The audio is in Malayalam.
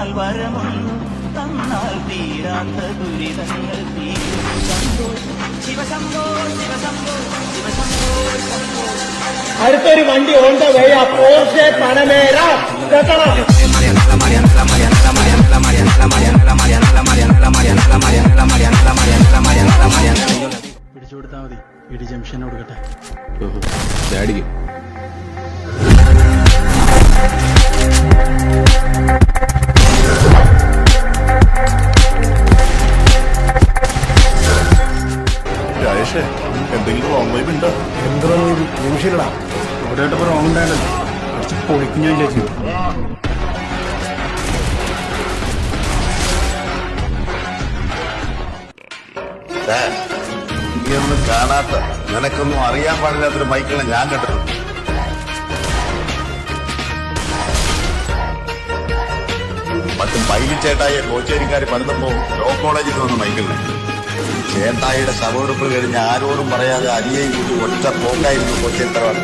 തന്നാൽ വരമൊന്നു തന്നാൽ തീരാത്ത ദുരിതങ്ങൾ തീരും ശിവശംഭോ ശിവശംഭോ ശിവശംഭോ ശംഭോ. അടുത്തൊരു വണ്ടി ഓൺ ദ വേ, ആ പോർഷെ പനമേര പിടിച്ചുകൊടുത്താൽ മതി. ഇടി ജംഗ്ഷൻ കൊടുക്കട്ടെ. ഡാഡിക്ക് രാജേഷേ, എന്തെങ്കിലും റോങ് വൈബ് ഉണ്ടോ? എന്തോ നിമിഷമില്ലടാ, ഇവിടെയായിട്ട് റോങ് ഉണ്ടായല്ലോ. കുറച്ച് പൊളിക്കും ഞാൻ ചേച്ചി. നീയൊന്നും കാണാത്ത, നിനക്കൊന്നും അറിയാൻ പാടില്ലാത്തൊരു ബൈക്കിനെ ഞാൻ കണ്ടിട്ടുണ്ട്. മറ്റും പൈലിച്ചേട്ടായെ കോച്ചേരിക്കാർ പണിതപ്പോ ലോ കോളേജിൽ വന്ന ബൈക്കിനെ ചേട്ടായിയുടെ ശവമെടുപ്പ് കഴിഞ്ഞ് ആരോടും പറയാതെ അരിയെയും കൂട്ടി ഒറ്റ പോക്കായിരുന്നു കോച്ചേരി തറവാട്.